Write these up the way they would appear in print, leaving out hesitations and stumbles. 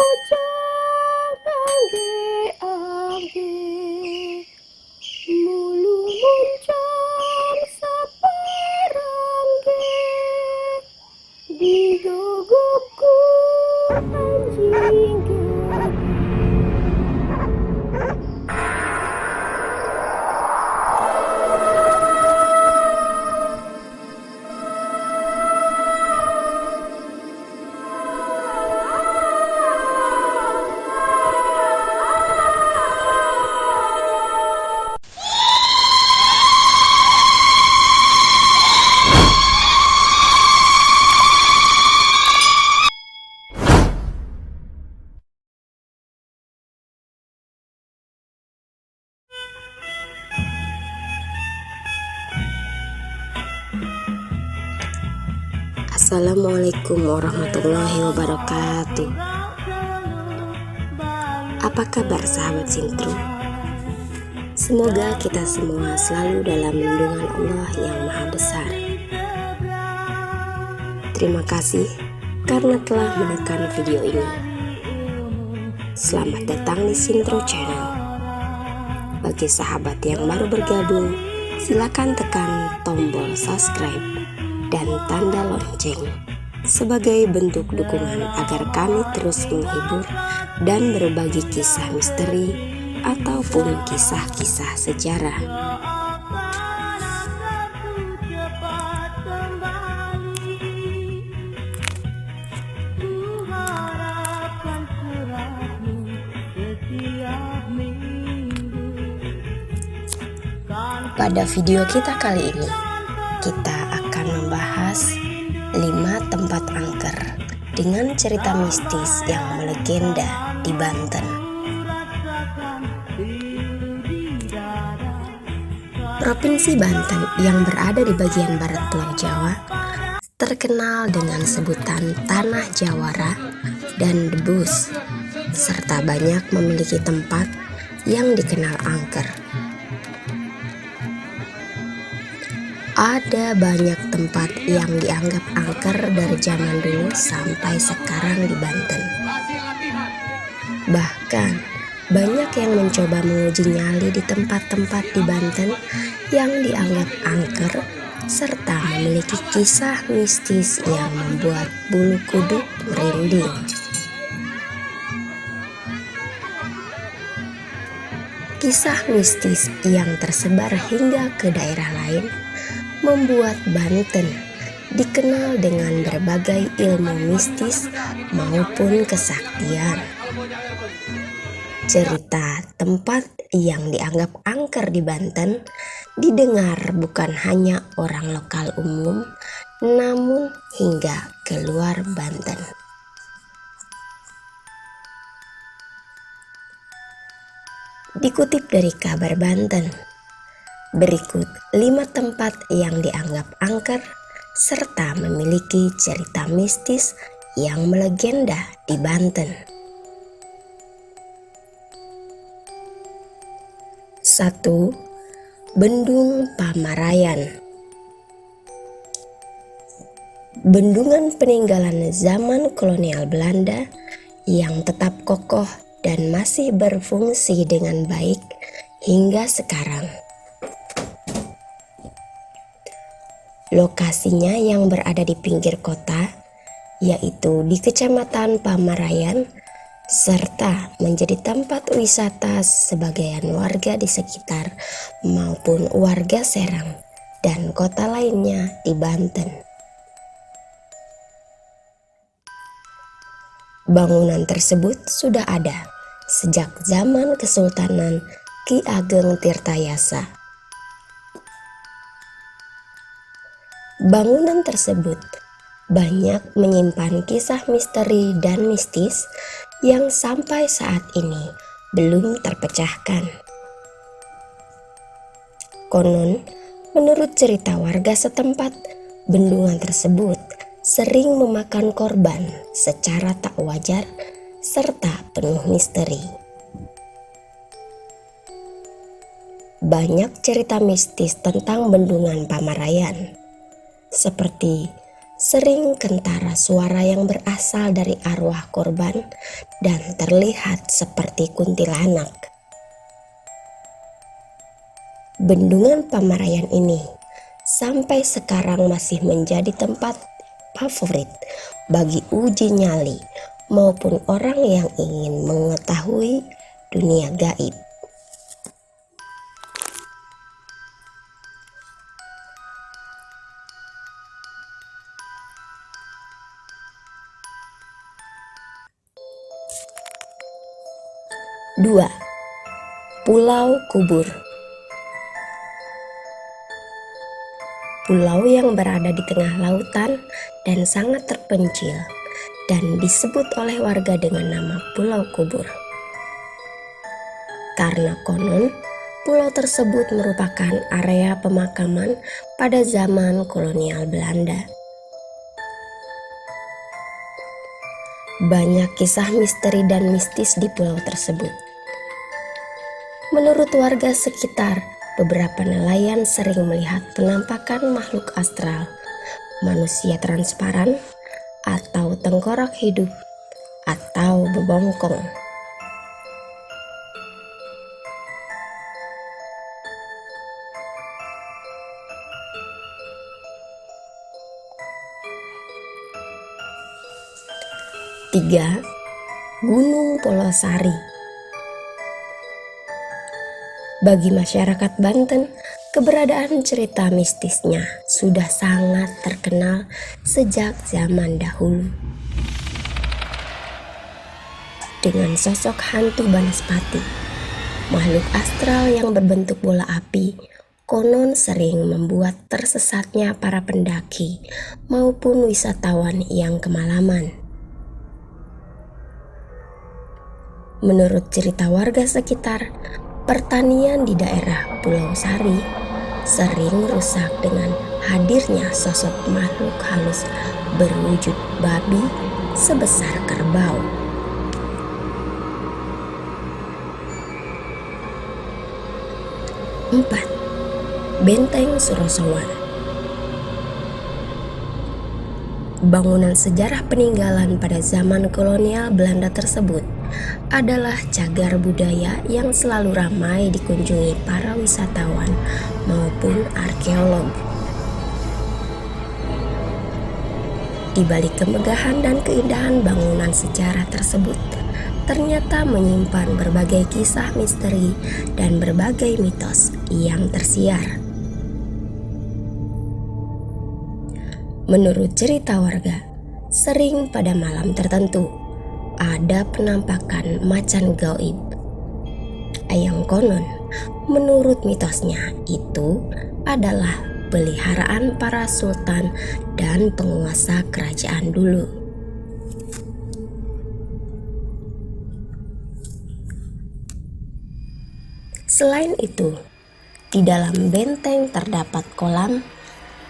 angge angge mulu muncang saparangge digogokku anjing gede. Assalamualaikum warahmatullahi wabarakatuh. Apa kabar sahabat Sintro? Semoga kita semua selalu dalam lindungan Allah yang Maha Besar. Terima kasih karena telah menekan video ini. Selamat datang di Sintro Channel. Bagi sahabat yang baru bergabung, silakan tekan tombol subscribe dan tanda lonceng sebagai bentuk dukungan agar kami terus menghibur dan berbagi kisah misteri ataupun kisah-kisah sejarah. Pada video kita kali ini, kita akan membahas 5 tempat angker dengan cerita mistis yang melegenda di Banten. Provinsi Banten yang berada di bagian barat Pulau Jawa terkenal dengan sebutan Tanah Jawara dan Debus, serta banyak memiliki tempat yang dikenal angker. Ada banyak tempat yang dianggap angker dari zaman dulu sampai sekarang di Banten. Bahkan banyak yang mencoba menguji nyali di tempat-tempat di Banten yang dianggap angker serta memiliki kisah mistis yang membuat bulu kuduk merinding. Kisah mistis yang tersebar hingga ke daerah lain membuat Banten dikenal dengan berbagai ilmu mistis maupun kesaktian. Cerita tempat yang dianggap angker di Banten didengar bukan hanya orang lokal umum, namun hingga keluar Banten. Dikutip dari Kabar Banten, berikut 5 tempat yang dianggap angker serta memiliki cerita mistis yang melegenda di Banten. 1. Bendung Pamarayan. Bendungan peninggalan zaman kolonial Belanda yang tetap kokoh dan masih berfungsi dengan baik hingga sekarang. Lokasinya yang berada di pinggir kota, yaitu di Kecamatan Pamarayan, serta menjadi tempat wisata sebagian warga di sekitar maupun warga Serang dan kota lainnya di Banten. Bangunan tersebut sudah ada sejak zaman Kesultanan Ki Ageng Tirtayasa. Bangunan tersebut banyak menyimpan kisah misteri dan mistis yang sampai saat ini belum terpecahkan. Konon, menurut cerita warga setempat, bendungan tersebut sering memakan korban secara tak wajar serta penuh misteri. Banyak cerita mistis tentang Bendungan Pamarayan, seperti Sering kentara suara yang berasal dari arwah korban dan terlihat seperti kuntilanak. Bendungan Pamaraian ini sampai sekarang masih menjadi tempat favorit bagi uji nyali maupun orang yang ingin mengetahui dunia gaib. Dua, Pulau Kubur. Pulau yang berada di tengah lautan dan sangat terpencil dan disebut oleh warga dengan nama Pulau Kubur. Karena konon pulau tersebut merupakan area pemakaman pada zaman kolonial Belanda. Banyak kisah misteri dan mistis di pulau tersebut. Menurut warga sekitar, beberapa nelayan sering melihat penampakan makhluk astral, manusia transparan, atau tengkorak hidup, atau bebongkong. Tiga, Gunung Polosari. Bagi masyarakat Banten, keberadaan cerita mistisnya sudah sangat terkenal sejak zaman dahulu. Dengan sosok hantu Banaspati, makhluk astral yang berbentuk bola api, konon sering membuat tersesatnya para pendaki maupun wisatawan yang kemalaman. Menurut cerita warga sekitar, pertanian di daerah Pulau Sari sering rusak dengan hadirnya sosok makhluk halus berwujud babi sebesar kerbau. Empat, Benteng Surosowan. Bangunan sejarah peninggalan pada zaman kolonial Belanda tersebut adalah cagar budaya yang selalu ramai dikunjungi para wisatawan maupun arkeolog. Di balik kemegahan dan keindahan bangunan sejarah tersebut, ternyata menyimpan berbagai kisah misteri dan berbagai mitos yang tersiar. Menurut cerita warga, sering pada malam tertentu ada penampakan macan gaib. Yang konon, menurut mitosnya itu adalah peliharaan para sultan dan penguasa kerajaan dulu. Selain itu, di dalam benteng terdapat kolam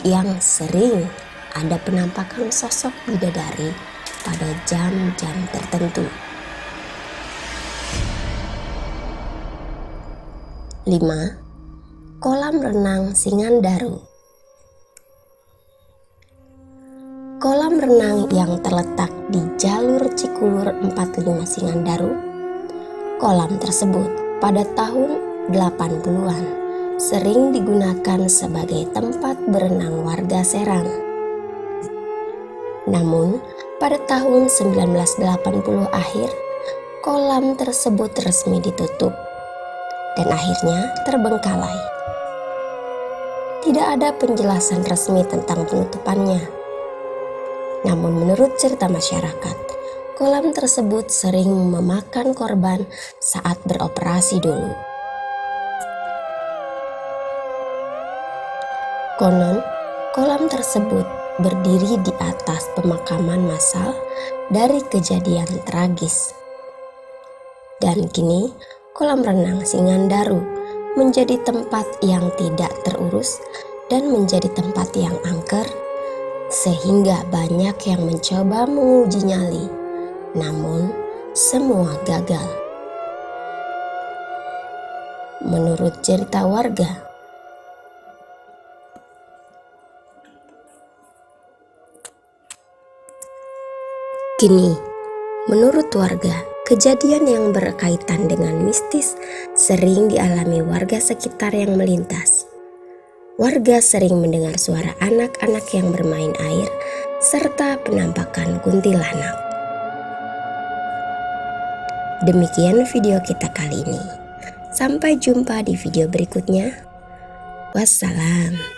yang sering ada penampakan sosok bidadari pada jam-jam tertentu. 5. Kolam renang Singandaru. Kolam renang yang terletak di jalur Cikulur 45 Singandaru. Kolam tersebut pada tahun 80-an sering digunakan sebagai tempat berenang warga Serang. Namun, pada tahun 1980 akhir, kolam tersebut resmi ditutup dan akhirnya terbengkalai. Tidak ada penjelasan resmi tentang penutupannya. Namun menurut cerita masyarakat, kolam tersebut sering memakan korban saat beroperasi dulu. Konon, kolam tersebut berdiri di atas pemakaman massal dari kejadian tragis. Dan kini, kolam renang Singandaru menjadi tempat yang tidak terurus dan menjadi tempat yang angker, sehingga banyak yang mencoba menguji nyali, namun semua gagal. Menurut cerita warga, Kini, menurut warga, kejadian yang berkaitan dengan mistis sering dialami warga sekitar yang melintas. Warga sering mendengar suara anak-anak yang bermain air serta penampakan kuntilanak. Demikian video kita kali ini. Sampai jumpa di video berikutnya. Wassalam.